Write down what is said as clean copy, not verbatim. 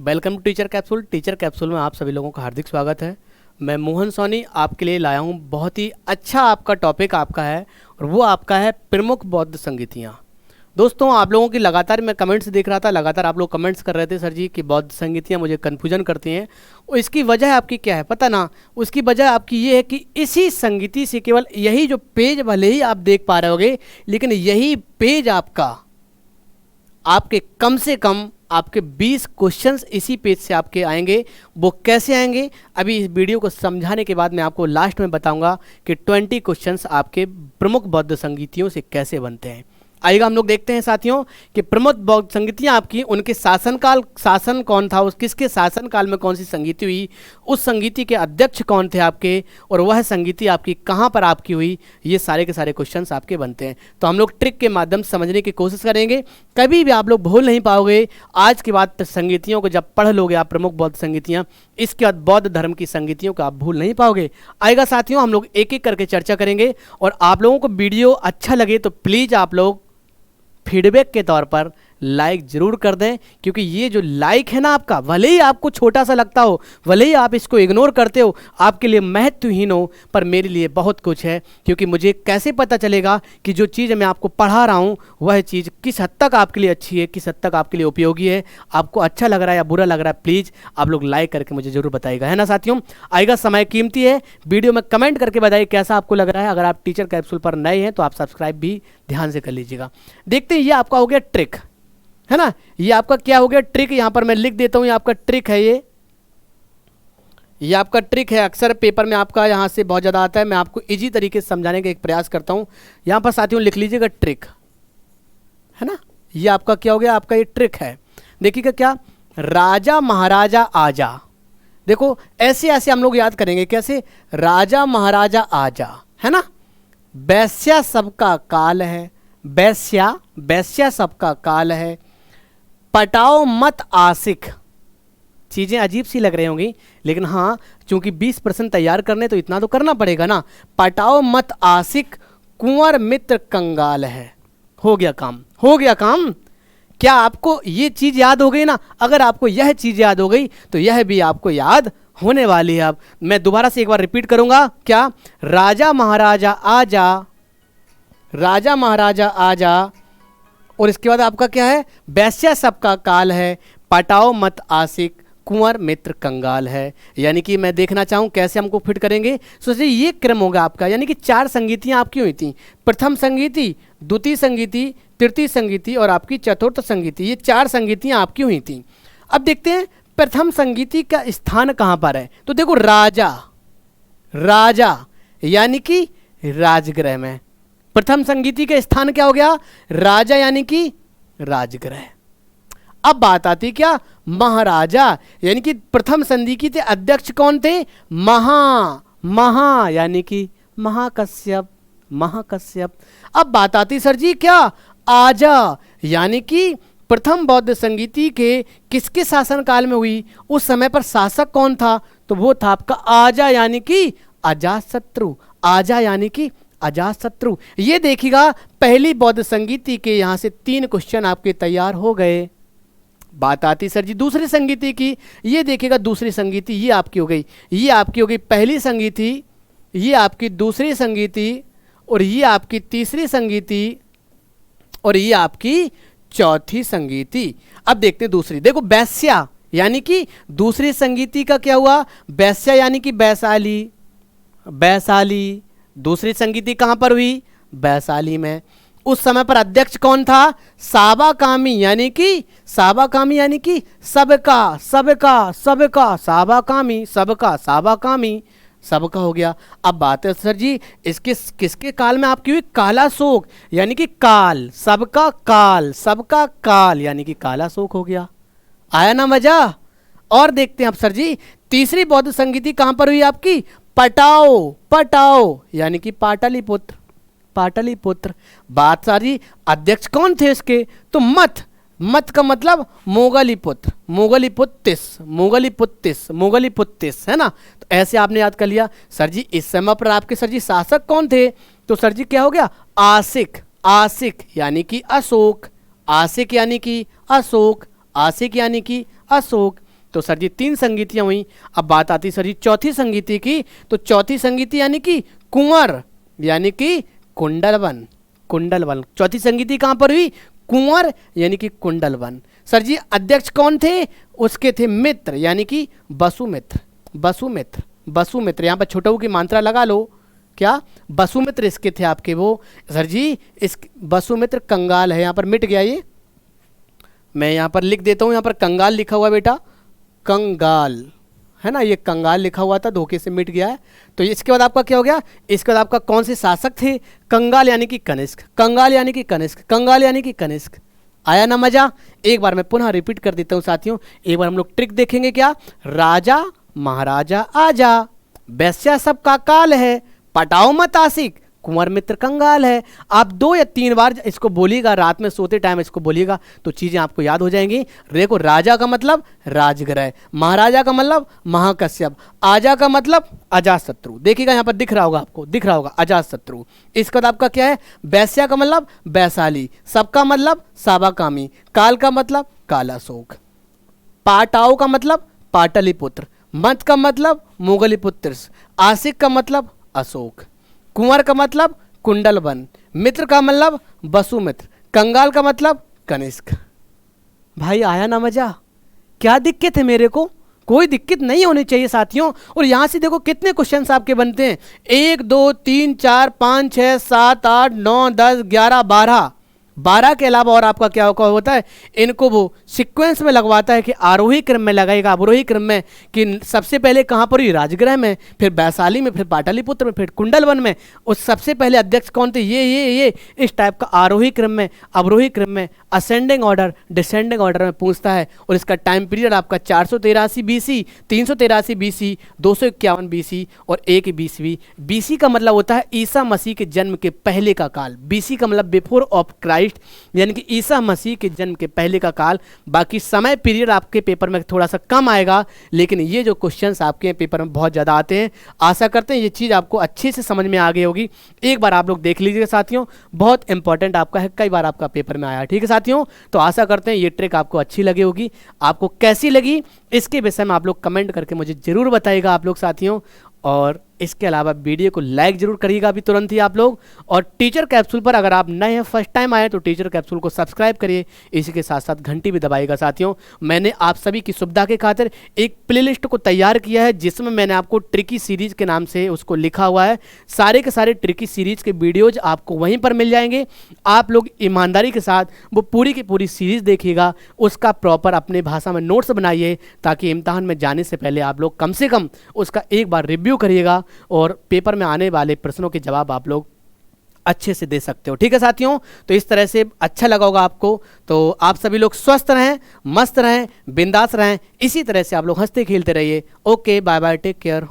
Welcome to teacher capsule में आप सभी लोगों का हार्दिक स्वागत है। मैं मोहन सोनी आपके लिए लाया हूँ। बहुत ही अच्छा आपका टॉपिक आपका है और वो आपका है प्रमुख बौद्ध संगीतियाँ। दोस्तों, आप लोगों की लगातार मैं कमेंट्स देख रहा था, लगातार आप लोग कमेंट्स कर रहे थे सर जी कि बौद्ध संगीतियाँ मुझे कन्फ्यूजन करती हैं। और इसकी वजह आपकी क्या है पता ना? उसकी वजह आपकी ये है कि इसी संगीति से केवल यही जो पेज भले ही आप देख पा रहे होगे, लेकिन यही पेज आपके कम से कम आपके 20 क्वेश्चंस इसी पेज से आपके आएंगे। वो कैसे आएंगे अभी इस वीडियो को समझाने के बाद मैं आपको लास्ट में बताऊंगा कि 20 क्वेश्चंस आपके प्रमुख बौद्ध संगीतियों से कैसे बनते हैं। आइएगा हम लोग देखते हैं साथियों कि प्रमुख बौद्ध संगीतियाँ आपकी, उनके शासन कौन था, उस किसके शासन काल में कौन सी संगीति हुई, उस संगीति के अध्यक्ष कौन थे आपके, और वह संगीति आपकी कहाँ पर आपकी हुई। ये सारे के सारे क्वेश्चंस आपके बनते हैं। तो हम लोग ट्रिक के माध्यम से समझने की कोशिश करेंगे। कभी भी आप लोग भूल नहीं पाओगे। आज के बाद संगीतियों को जब पढ़ लोगे आप, प्रमुख बौद्ध संगीतियाँ, इसके बाद बौद्ध धर्म की संगीतियों को आप भूल नहीं पाओगे। आएगा साथियों, हम लोग एक एक करके चर्चा करेंगे। और आप लोगों को वीडियो अच्छा लगे तो प्लीज़ आप लोग फीडबैक के तौर पर लाइक ज़रूर कर दें, क्योंकि ये जो लाइक है ना आपका, भले ही आपको छोटा सा लगता हो, भले ही आप इसको इग्नोर करते हो, आपके लिए महत्वहीन हो, पर मेरे लिए बहुत कुछ है। क्योंकि मुझे कैसे पता चलेगा कि जो चीज़ मैं आपको पढ़ा रहा हूँ वह चीज़ किस हद तक आपके लिए अच्छी है, किस हद तक आपके लिए उपयोगी है, आपको अच्छा लग रहा है या बुरा लग रहा है। प्लीज़ आप लोग लाइक करके मुझे ज़रूर बताइएगा, है ना साथियों। आएगा, समय कीमती है, वीडियो में कमेंट करके बताइए कैसा आपको लग रहा है। अगर आप टीचर कैप्सूल पर नए हैं तो आप सब्सक्राइब भी ध्यान से कर लीजिएगा। देखते हैं, ये आपका हो गया ट्रिक, है ना। ये आपका क्या हो गया ट्रिक, यहां पर मैं लिख देता हूं, ये आपका ट्रिक है। ये आपका ट्रिक है। अक्सर पेपर में आपका यहां से बहुत ज़्यादा आता है। मैं आपको इजी तरीके से समझाने का एक प्रयास करता हूं। यहां पर साथियों लिख लीजिएगा ट्रिक, है ना। ये आपका क्या हो गया, आपका ये ट्रिक है। देखिएगा क्या, राजा महाराजा आजा। देखो ऐसे ऐसे हम लोग याद करेंगे, कैसे, राजा महाराजा आजा, है ना। वैश्या सबका काल है, वैश्या सबका काल है। पटाओ मत आशिक। चीज़ें अजीब सी लग रही होंगी, लेकिन हाँ, चूंकि 20% तैयार करने तो इतना तो करना पड़ेगा ना। पटाओ मत आशिक, कुंवर मित्र कंगाल है। हो गया काम, हो गया काम। क्या आपको ये चीज़ याद हो गई ना? अगर आपको यह चीज़ याद हो गई तो यह भी आपको याद होने वाली है। अब मैं दोबारा से एक बार रिपीट करूंगा, क्या, राजा महाराजा आजा, राजा महाराजा आजा, और इसके बाद आपका क्या है, वैश्या सबका काल है, पटाओ मत आशिक, कुंवर मित्र कंगाल है। यानी कि मैं देखना चाहूँ कैसे हमको फिट करेंगे। सोचिए ये क्रम होगा आपका, यानी कि 4 संगीतियाँ आपकी हुई थी। प्रथम संगीति, द्वितीय संगीति, तृतीय संगीति और आपकी चतुर्थ संगीति। ये 4 संगीतियाँ आपकी हुई थी। अब देखते हैं प्रथम संगीति का स्थान कहाँ पर है। तो देखो राजा, राजा यानी कि राजगृह में। प्रथम संगीति का स्थान क्या हो गया, राजा यानी कि राजगृह। अब बात आती क्या, महाराजा, यानी कि प्रथम संगीति के अध्यक्ष कौन थे, महा यानी कि महाकश्यप, महाकश्यप। अब बात आती सर जी क्या, आजा, यानी कि प्रथम बौद्ध संगीति के किसके शासन काल में हुई, उस समय पर शासक कौन था, तो वो था आपका आजा यानी कि अजातशत्रु, आजा यानी कि अजातशत्रु। ये देखिएगा पहली बौद्ध संगीति के यहाँ से 3 क्वेश्चन आपके तैयार हो गए। बात आती सर जी दूसरी संगीति की। ये देखिएगा दूसरी संगीति ये आपकी हो गई, ये आपकी हो गई पहली संगीति, ये आपकी दूसरी संगीति, और ये आपकी तीसरी संगीति, और ये आपकी चौथी संगीति। अब देखते हैं दूसरी। देखो वैश्या यानी कि दूसरी संगीति का क्या हुआ, वैश्या यानी कि वैशाली, वैशाली। दूसरी संगीति कहाँ पर हुई, वैशाली में। उस समय पर अध्यक्ष कौन था, साबाकामी, यानी कि साबाकामी यानी कि सबका सबका सबका, साबाकामी सबका साबाकामी, सबका हो गया। अब बात है सर जी इसके किसके काल में आपकी हुई, कालाशोक, यानी कि काल, सबका काल यानी कि कालाशोक हो गया। आया ना मजा। और देखते हैं अब सर जी तीसरी बौद्ध संगीति कहाँ पर हुई आपकी, पटाओ यानी कि पाटलिपुत्र, पाटलिपुत्र। बात सारी अध्यक्ष कौन थे इसके, तो मत का मतलब मोगलीपुत्र, मोगलीपुत्तिस, है ना। तो ऐसे आपने याद कर लिया। सर जी इस समय पर आपके सर जी शासक कौन थे, तो सर जी क्या हो गया, आशिक यानी कि अशोक, आशिक यानी कि अशोक, तो सर जी 3 संगीतियाँ हुई। अब बात आती सर जी चौथी संगीति की, तो चौथी संगीति यानी कि कुंवर, यानी कि कुंडलवन। कुंडलवन चौथी संगीति कहाँ पर हुई? कुंवर यानी कि कुंडलवन। सर जी अध्यक्ष कौन थे? उसके थे मित्र, यानी कि वसुमित्र। वसुमित्र, वसुमित्र, यहाँ पर छोटा ऊ की मात्रा लगा लो। क्या? वसुमित्र इसके थे आपके वो। सर जी इस वसुमित्र कंगाल है, यहाँ पर मिट गया ये, मैं यहाँ पर लिख देता हूँ, यहाँ पर कंगाल लिखा हुआ बेटा, कंगाल है ना, ये कंगाल लिखा हुआ था, धोखे से मिट गया है। तो इसके बाद आपका क्या हो गया? इसके बाद आपका कौन से शासक थे? कंगाल यानी कि कनिष्क, कंगाल यानी कि कनिष्क, कंगाल यानी कि कनिष्क। आया ना मजा? एक बार मैं पुनः रिपीट कर देता हूँ साथियों, एक बार हम लोग ट्रिक देखेंगे। क्या? राजा महाराजा आजा, वैश्या सबका काल है, पटाओ मत आशिक, कुंवर मित्र कंगाल है। आप 2 या 3 बार इसको बोलिएगा, रात में सोते टाइम इसको बोलिएगा, तो चीजें आपको याद हो जाएंगी। देखो राजा का मतलब राजग्रह, महाराजा का मतलब महाकश्यप, आजा का मतलब अजातशत्रु। देखिएगा यहाँ पर दिख रहा होगा आपको, दिख रहा होगा अजातशत्रु। इसके बाद आपका क्या है? वैश्या का मतलब वैशाली, सबका मतलब साबाकामी, काल का मतलब कालाशोक, पाटाओ का मतलब पाटलिपुत्र, मत का मतलब मुगलिपुत्र, आशिक का मतलब अशोक, कुंवर का मतलब कुंडलवन, मित्र का मतलब वसुमित्र, कंगाल का मतलब कनिष्क। भाई आया ना मजा? क्या दिक्कत है मेरे को? कोई दिक्कत नहीं होनी चाहिए साथियों। और यहाँ से देखो कितने क्वेश्चंस आपके बनते हैं, 1 2 3 4 5 6 7 8 9 10 11 12। 12 के अलावा और आपका क्या होता है? इनको वो सीक्वेंस में लगवाता है कि आरोही क्रम में लगाएगा, अवरोही क्रम में, कि सबसे पहले कहाँ पर हुई? राजगृह में, फिर वैशाली में, फिर पाटलिपुत्र में, फिर कुंडलवन में। उस सबसे पहले अध्यक्ष कौन थे? ये इस टाइप का आरोही क्रम में, अवरोही क्रम में, असेंडिंग ऑर्डर, डिसेंडिंग ऑर्डर में पूछता है। और इसका टाइम पीरियड आपका 483 BC, 383 BC, 251 BC और 1 BC। BC का मतलब होता है ईसा मसीह के जन्म के पहले का काल। BC का मतलब बिफोर ऑफ क्राइस्ट, यानी कि ईसा मसीह के जन्म के पहले का काल। बाकी समय पीरियड आपके पेपर में थोड़ा सा कम आएगा, लेकिन ये जो क्वेश्चंस आपके पेपर में बहुत ज़्यादा आते हैं, आशा करते हैं ये चीज़ आपको अच्छे से समझ में आ गई होगी। एक बार आप लोग देख लीजिएगा साथियों, बहुत इंपॉर्टेंट आपका है, कई बार आपका पेपर में आया। ठीक है साथियों, तो आशा करते हैं ये ट्रिक आपको अच्छी लगी होगी। आपको कैसी लगी इसके विषय में आप लोग कमेंट करके मुझे ज़रूर बताइएगा आप लोग साथियों। और इसके अलावा वीडियो को लाइक जरूर करिएगा अभी तुरंत ही आप लोग। और टीचर कैप्सूल पर अगर आप नए हैं, फर्स्ट टाइम आए, तो टीचर कैप्सूल को सब्सक्राइब करिए, इसी के साथ साथ घंटी भी दबाइएगा साथियों। मैंने आप सभी की सुविधा के खातिर एक प्लेलिस्ट को तैयार किया है, जिसमें मैंने आपको ट्रिकी सीरीज के नाम से उसको लिखा हुआ है। सारे के सारे ट्रिकी सीरीज के वीडियोज आपको वहीं पर मिल जाएंगे। आप लोग ईमानदारी के साथ वो पूरी की पूरी सीरीज देखिएगा, उसका प्रॉपर अपने भाषा में नोट्स बनाइए, ताकि इम्तहान में जाने से पहले आप लोग कम से कम उसका एक बार रिव्यू करिएगा और पेपर में आने वाले प्रश्नों के जवाब आप लोग अच्छे से दे सकते हो। ठीक है साथियों, तो इस तरह से अच्छा लगा होगा आपको। तो आप सभी लोग स्वस्थ रहें, मस्त रहें, बिंदास रहें, इसी तरह से आप लोग हंसते खेलते रहिए। Okay, bye bye, take care.